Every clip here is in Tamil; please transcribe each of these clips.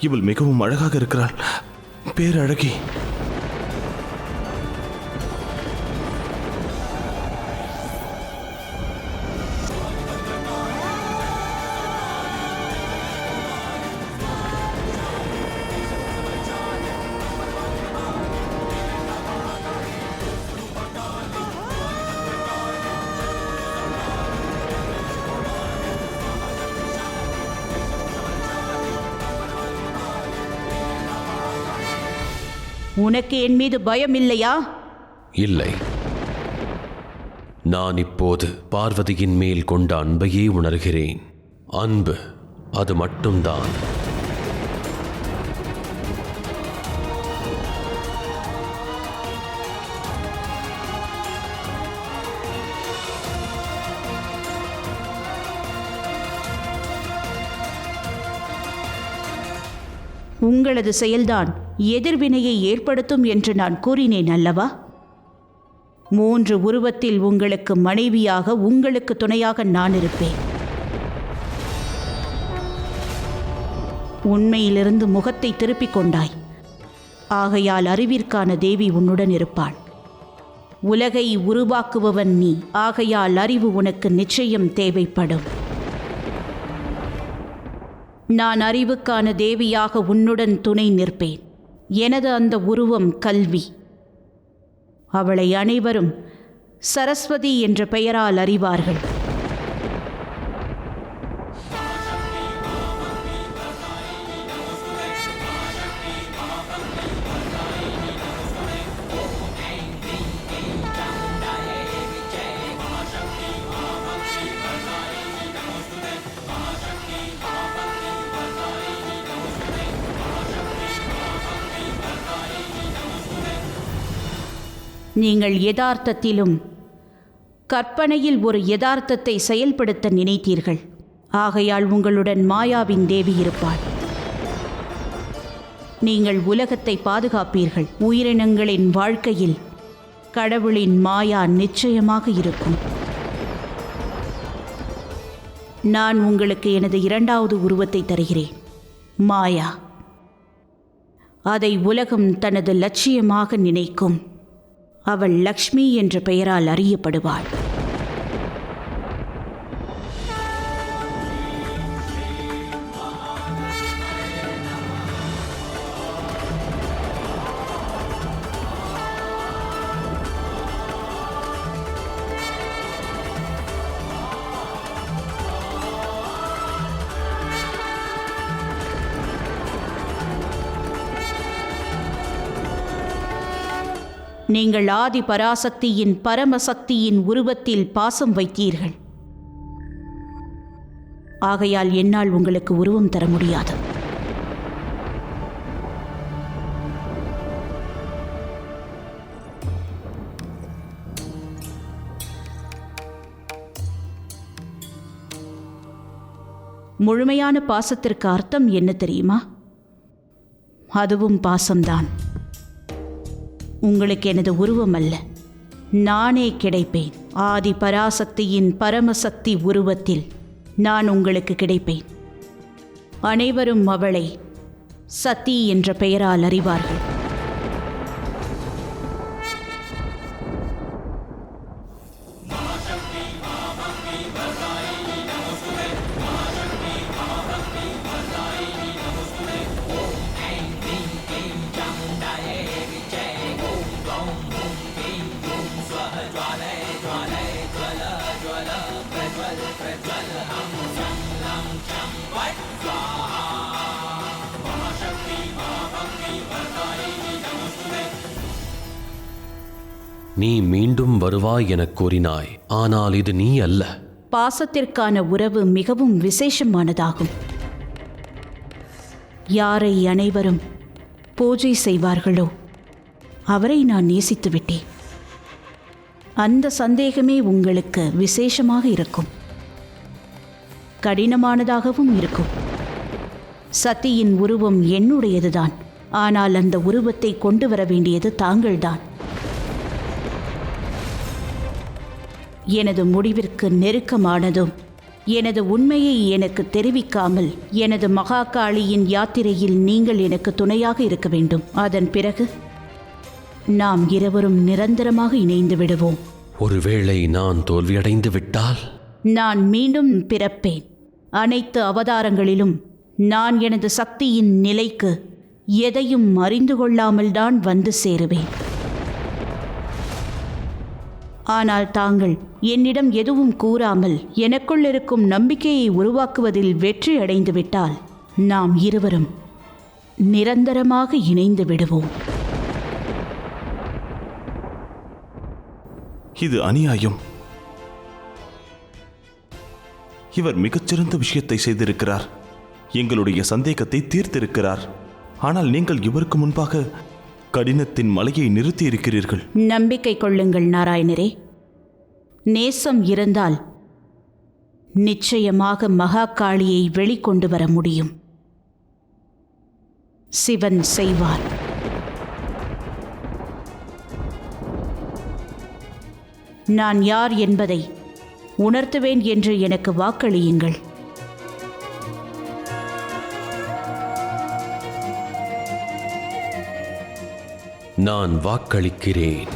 இவள் மிகவும் அழகாக இருக்கிறாள். பேரழகி. உனக்கு என் மீது பயம் இல்லையா? இல்லை. நான் இப்போது பார்வதியின் மேல் கொண்ட அன்பையே உணர்கிறேன். அன்பு, அது மட்டும்தான். உங்களது செயல்தான் எதிர்வினையை ஏற்படுத்தும் என்று நான் கூறினேன் அல்லவா? 3 உருவத்தில் உங்களுக்கு மனைவியாக, உங்களுக்கு துணையாக நான் இருப்பேன். உண்மையிலிருந்து முகத்தை திருப்பிக் கொண்டாய். ஆகையால் அறிவிற்கான தேவி உன்னுடன் இருப்பாள். உலகை உருவாக்குபவன் நீ. ஆகையால் அறிவு உனக்கு நிச்சயம் தேவைப்படும். நான் அறிவுக்கான தேவியாக உன்னுடன் துணை நிற்பேன். எனது அந்த உருவம் கல்வி. அவளை அனைவரும் சரஸ்வதி என்ற பெயரால் அறிவார்கள். நீங்கள் யதார்த்தத்திலும் கற்பனையில் ஒரு யதார்த்தத்தை செயல்படுத்த நினைத்தீர்கள். ஆகையால் உங்களுடன் மாயாவின் தேவி இருப்பாள். நீங்கள் உலகத்தை பாதுகாப்பீர்கள். உயிரினங்களின் வாழ்க்கையில் கடவுளின் மாயா நிச்சயமாக இருக்கும். நான் உங்களுக்கு எனது 2வது உருவத்தை தருகிறேன், மாயா. அதை உலகம் தனது லட்சியமாக நினைக்கும். அவள் லக்ஷ்மி என்ற பெயரால் அறியப்படுவாள். நீங்கள் ஆதி பராசக்தியின் பரமசக்தியின் உருவத்தில் பாசம் வைத்தீர்கள். ஆகையால் என்னால் உங்களுக்கு உருவம் தர முடியாது. முழுமையான பாசத்திற்கு அர்த்தம் என்ன தெரியுமா? அதுவும் பாசம்தான். உங்களுக்கு எனது உருவம் அல்ல, நானே கிடைப்பேன். ஆதி பராசக்தியின் பரமசக்தி உருவத்தில் நான் உங்களுக்கு கிடைப்பேன். அனைவரும் அவளை சதி என்ற பெயரால் அறிவார்கள். நீ மீண்டும் வருவாய் எனக் கூறினாய். ஆனால் இது நீ அல்ல. பாசத்திற்கான உறவு மிகவும் விசேஷமானதாகும். யாரை அனைவரும் பூஜை செய்வார்களோ அவரை நான் நேசித்து விட்டேன். அந்த சந்தேகமே உங்களுக்கு விசேஷமாக இருக்கும், கடினமானதாகவும் இருக்கும். சதியின் உருவம் என்னுடையதுதான். ஆனால் அந்த உருவத்தை கொண்டு வர வேண்டியது தாங்கள்தான். எனது முடிவிற்கு நெருக்கமானதும் எனது உண்மையை எனக்கு தெரிவிக்காமல் எனது மகாகாளியின் யாத்திரையில் நீங்கள் எனக்கு துணையாக இருக்க வேண்டும். அதன் பிறகு நாம் இருவரும் நிரந்தரமாக இணைந்து விடுவோம். ஒருவேளை நான் தோல்வியடைந்து விட்டால்? நான் மீண்டும் பிறப்பேன். அனைத்து அவதாரங்களிலும் நான் எனது சக்தியின் நிலைக்கு எதையும் அறிந்து கொள்ளாமல் தான் வந்து சேருவேன். ஆனால் தாங்கள் என்னிடம் எதுவும் கூறாமல் எனக்குள் இருக்கும் நம்பிக்கையை உருவாக்குவதில் வெற்றி அடைந்து விட்டால் நாம் இருவரும் நிரந்தரமாக இணைந்து விடுவோம். இது அநியாயம். இவர் மிகச்சிறந்த விஷயத்தை செய்திருக்கிறார். எங்களுடைய சந்தேகத்தை தீர்த்திருக்கிறார். ஆனால் நீங்கள் இவருக்கு முன்பாக கடினத்தின் மலையை நிறுத்தி இருக்கிறீர்கள். நம்பிக்கை கொள்ளுங்கள் நாராயணரே. நேசம் இருந்தால் நிச்சயமாக மகாகாளியை வெளிக்கொண்டு வர முடியும். சிவன் செய்வார். நான் யார் என்பதை உணர்த்துவேன் என்று எனக்கு வாக்களியுங்கள். நான் வாக்களிக்கிறேன்.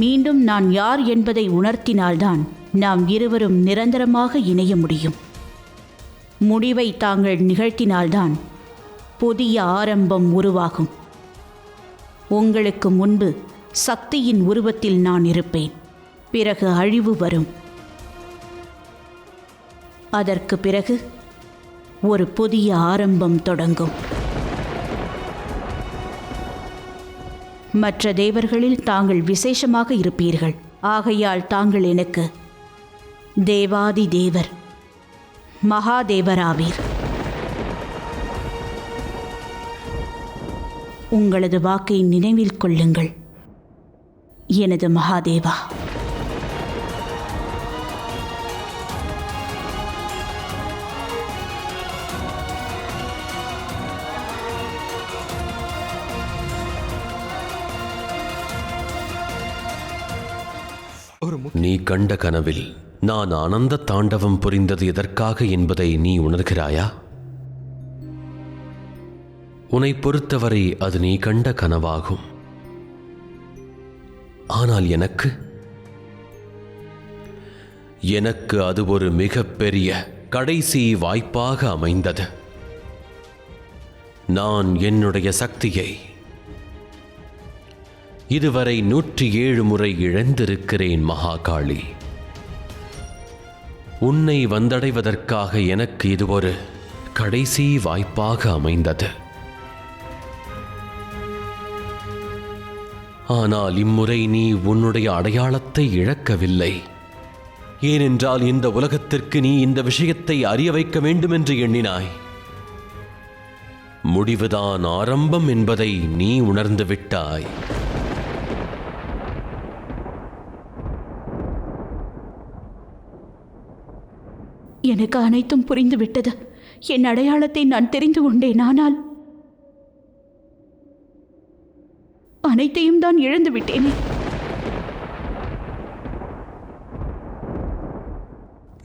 மீண்டும் நான் யார் என்பதை உணர்த்தினால்தான் நாம் இருவரும் நிரந்தரமாக இணைய முடியும். முடிவை தாங்கள் நிகழ்த்தினால்தான் புதிய ஆரம்பம் உருவாகும். உங்களுக்கு முன்பு சக்தியின் உருவத்தில் நான் இருப்பேன். பிறகு அழிவு வரும். அதற்கு பிறகு ஒரு புதிய ஆரம்பம் தொடங்கும். மற்ற தேவர்களில் தாங்கள் விசேஷமாக இருப்பீர்கள். ஆகையால் தாங்கள் எனக்கு தேவாதி தேவர், மகாதேவராவீர். உங்களது வாக்கை நினைவில் கொள்ளுங்கள் எனது மகாதேவா. நீ கண்ட கனவில் நான் ஆனந்த தாண்டவம் புரிந்தது எதற்காக என்பதை நீ உணர்கிறாயா? உன்னை பொறுத்தவரை அது நீ கண்ட கனவாகும். ஆனால் எனக்கு அது ஒரு மிகப்பெரிய கடைசி வாய்ப்பாக அமைந்தது. நான் என்னுடைய சக்தியை இதுவரை 107 முறை இழந்திருக்கிறேன் மகாகாளி. உன்னை வந்தடைவதற்காக எனக்கு இது ஒரு கடைசி வாய்ப்பாக அமைந்தது. ஆனால் இம்முறை நீ உன்னுடைய அடையாளத்தை இழக்கவில்லை. ஏனென்றால் இந்த உலகத்திற்கு நீ இந்த விஷயத்தை அறிய வைக்க வேண்டும் என்று எண்ணினாய். முடிவுதான் ஆரம்பம் என்பதை நீ உணர்ந்து விட்டாய். எனக்கு அனைத்தும் புரிந்துவிட்டது. என் அடையாளத்தை நான் தெரிந்து கொண்டேன். ஆனால் அனைத்தையும் தான் இழந்து விட்டேனே.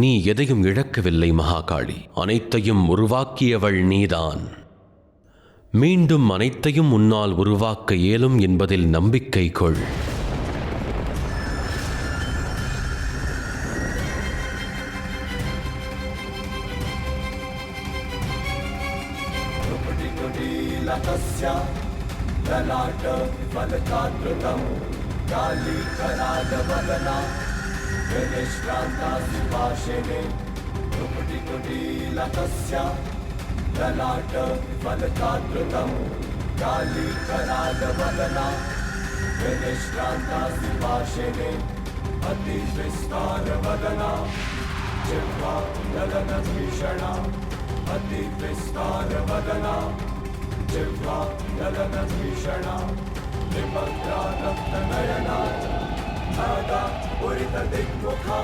நீ எதையும் இழக்கவில்லை மகாகாளி. அனைத்தையும் உருவாக்கியவள் நீதான். மீண்டும் அனைத்தையும் உன்னால் உருவாக்க இயலும் என்பதில் நம்பிக்கை கொள். ललाट फलकाकृतं कालीकरालवदना विनिश्रान्ता सुभाषिणे कुटिकुटीलकस्य ललाट फलकाकृतं कालीकरालवदना विनिश्रान्ता सुभाषिणे अतिविस्तारवदना जिह्वा ललनभीषणा अतिविस्तारवदना जिह्वा ललनभीषणा निमग्ना रक्तनयना नादा उरितदिग्मुखा